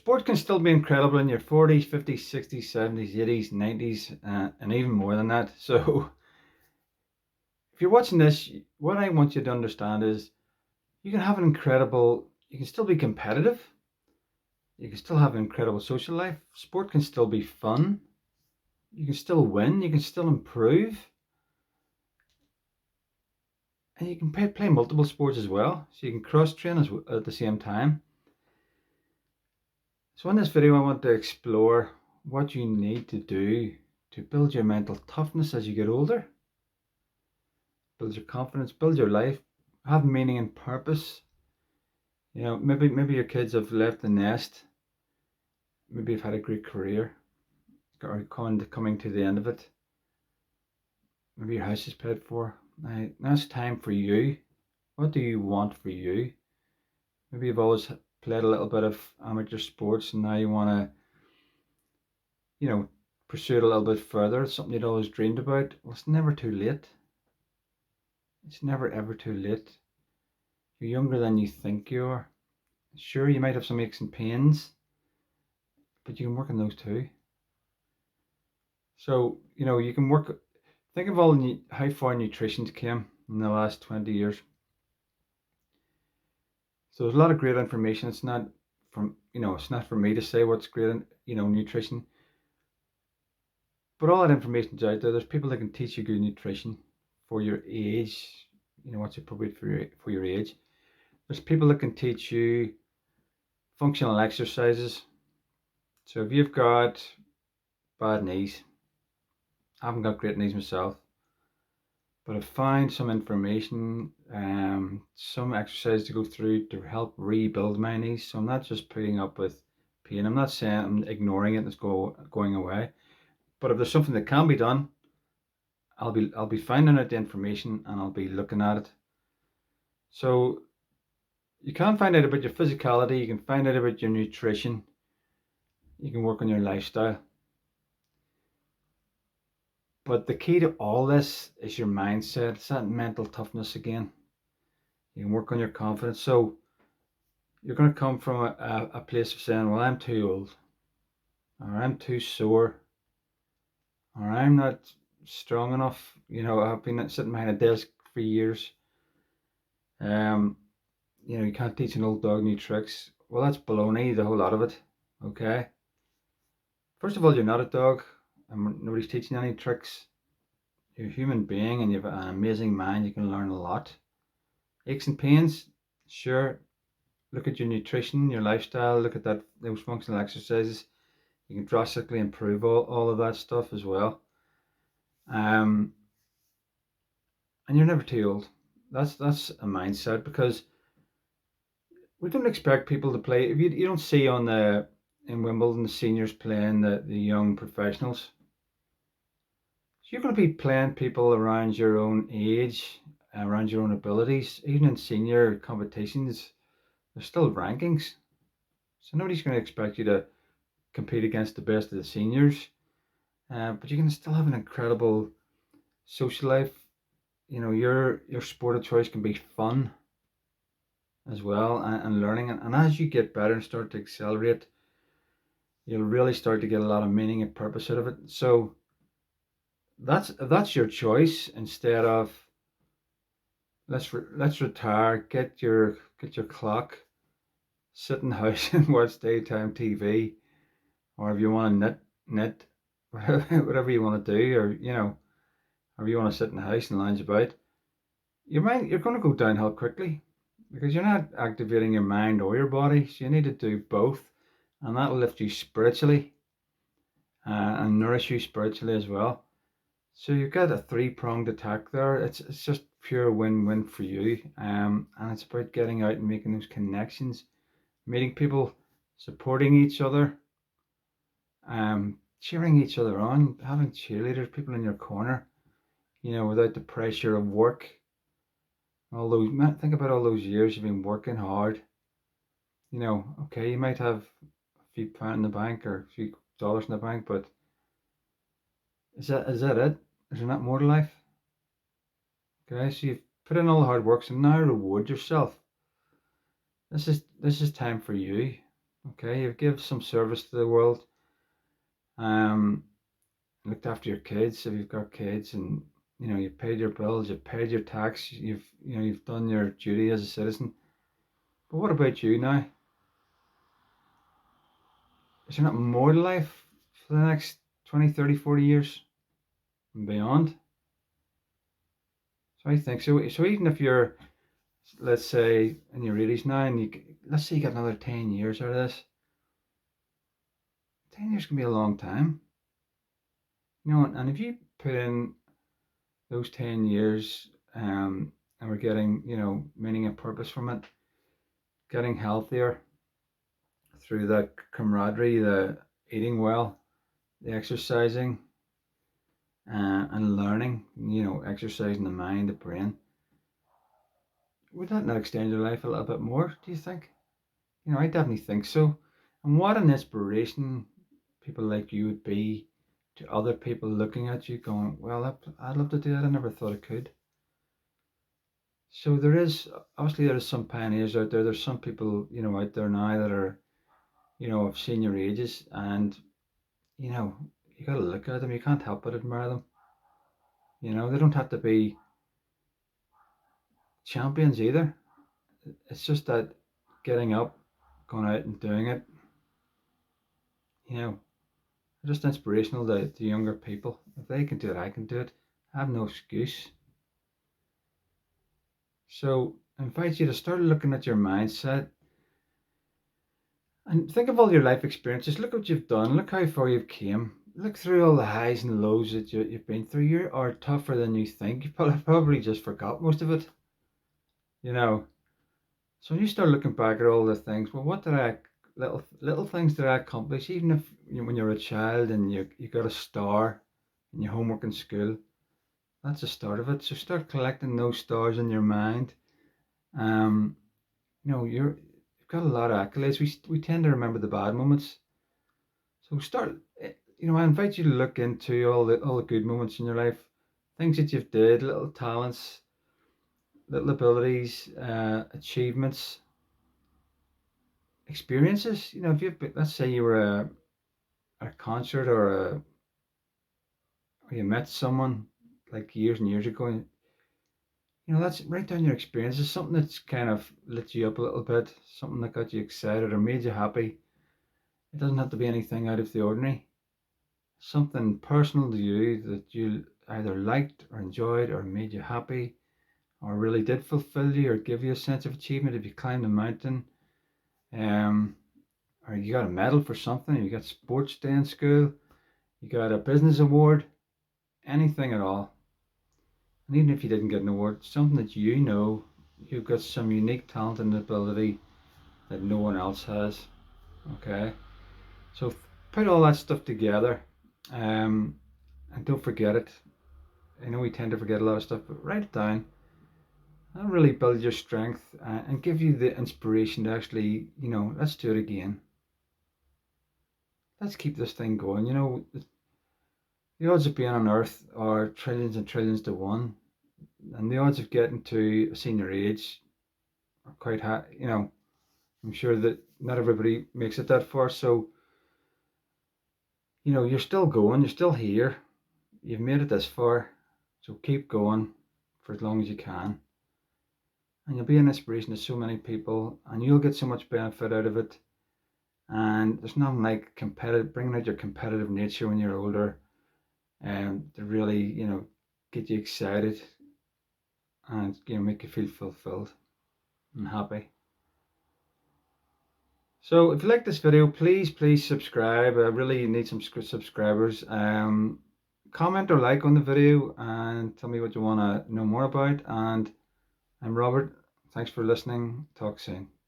sport can still be incredible in your 40s, 50s, 60s, 70s, 80s, 90s, and even more than that. So if you're watching this, what I want you to understand is you can have you can still be competitive. You can still have an incredible social life. Sport can still be fun. You can still win. You can still improve. And you can play multiple sports as well. So you can cross train at the same time. So in this video, I want to explore what you need to do to build your mental toughness as you get older. Build your confidence, build your life, have meaning and purpose. You know, maybe your kids have left the nest. Maybe you've had a great career or coming to the end of it. Maybe your house is paid for. Now it's time for you. What do you want for you? Maybe you've always played a little bit of amateur sports and now you want to, pursue it a little bit further. It's something you'd always dreamed about. Well, it's never too late. It's never ever too late. You're younger than you think you are. Sure, you might have some aches and pains, but you can work on those too. So, you can work. Think of how far nutrition's came in the last 20 years. So there's a lot of great information. It's not it's not for me to say what's great in, nutrition. But all that information's out there. There's people that can teach you good nutrition for your age, what's appropriate for your age. There's people that can teach you functional exercises. So if you've got bad knees, I haven't got great knees myself, but I've found some information, some exercise to go through to help rebuild my knees. So I'm not just putting up with pain. I'm not saying I'm ignoring it and it's going away. But if there's something that can be done, I'll be finding out the information and I'll be looking at it. So you can find out about your physicality, you can find out about your nutrition, you can work on your lifestyle. But the key to all this is your mindset. It's that mental toughness again. You can work on your confidence. So you're going to come from a place of saying, well, I'm too old, or I'm too sore, or I'm not strong enough. I've been sitting behind a desk for years. You can't teach an old dog new tricks. Well, that's baloney, the whole lot of it. Okay. First of all, you're not a dog, and nobody's teaching any tricks. You're a human being, and you have an amazing mind. You can learn a lot. Aches and pains, sure. Look at your nutrition, your lifestyle. Look at those functional exercises. You can drastically improve all of that stuff as well. And you're never too old. That's a mindset, because we don't expect people to play. If you don't see in Wimbledon the seniors playing the young professionals. So you're going to be playing people around your own age, around your own abilities. Even in senior competitions, there's still rankings. So nobody's going to expect you to compete against the best of the seniors. But you can still have an incredible social life. Your sport of choice can be fun as well, and learning. And as you get better and start to accelerate, you'll really start to get a lot of meaning and purpose out of it. So that's your choice. Instead of let's retire, get your clock, sit in the house and watch daytime TV, or if you want to knit, whatever you want to do, or you want to sit in the house and lounge about, you're going to go downhill quickly, because you're not activating your mind or your body. So you need to do both, and that'll lift you spiritually, and nourish you spiritually as well. So you've got a three-pronged attack there. It's just pure win-win for you, and it's about getting out and making those connections, meeting people, supporting each other, cheering each other on, having cheerleaders, people in your corner, without the pressure of work. Think about all those years you've been working hard. Okay, you might have a few pounds in the bank or a few dollars in the bank, but is that it? Is there not more to life? Okay, so you've put in all the hard work, so now reward yourself. This is time for you. Okay, you've given some service to the world. Um, Looked after your kids if you've got kids, and you've paid your bills, you've paid your tax, you've done your duty as a citizen. But what about you now? Is there not more to life for the next 20, 30, 40 years and beyond? So I think so. So even if you're, let's say, in your 80s now, and let's say you got another 10 years out of this, 10 years can be a long time. And if you put in those 10 years, and we're getting, meaning and purpose from it, getting healthier through the camaraderie, the eating well, the exercising, and learning, exercising the mind, the brain. Would that not extend your life a little bit more, do you think? I definitely think so. And what an inspiration people like you would be to other people looking at you going, well, I'd love to do that. I never thought I could. So obviously there is some pioneers out there. There's some people, out there now that are, of senior ages, and, you got to look at them. You can't help but admire them. They don't have to be champions either. It's just that getting up, going out and doing it, you know, just inspirational to younger people. If they can do it, I can do it. I have no excuse. So I invite you to start looking at your mindset and think of all your life experiences. Look what you've done. Look how far you've came. Look through all the highs and lows that you've been through. You are tougher than you think. You probably just forgot most of it. You know. So when you start looking back at all the things, well, what did I little things did I accomplish? Even if when you're a child and you got a star in your homework in school, that's the start of it. So start collecting those stars in your mind. Um, you've got a lot of accolades. We tend to remember the bad moments. So start. I invite you to look into all the good moments in your life, things that you've did, little talents, little abilities, achievements, experiences. If let's say you were at a concert, or you met someone like years and years ago, and that's write down your experiences, something that's kind of lit you up a little bit, something that got you excited or made you happy. It doesn't have to be anything out of the ordinary. Something personal to you that you either liked or enjoyed or made you happy or really did fulfill you or give you a sense of achievement. If you climbed a mountain, um, or you got a medal for something, you got sports day in school, you got a business award, anything at all. And even if you didn't get an award, something that you've got some unique talent and ability that no one else has. Okay, so put all that stuff together, and don't forget it. I know we tend to forget a lot of stuff, but write it down. That'll really build your strength, and give you the inspiration to actually, let's do it again. Let's keep this thing going. The odds of being on Earth are trillions and trillions to one, and the odds of getting to a senior age are quite high. I'm sure that not everybody makes it that far. So, you're still going, you're still here, you've made it this far. So keep going for as long as you can. And you'll be an inspiration to so many people, and you'll get so much benefit out of it. And there's nothing like bringing out your competitive nature when you're older, and to really, get you excited and make you feel fulfilled and happy. So if you like this video, please subscribe. I really need some subscribers. Comment or like on the video and tell me what you want to know more about. And I'm Robert. Thanks for listening. Talk soon.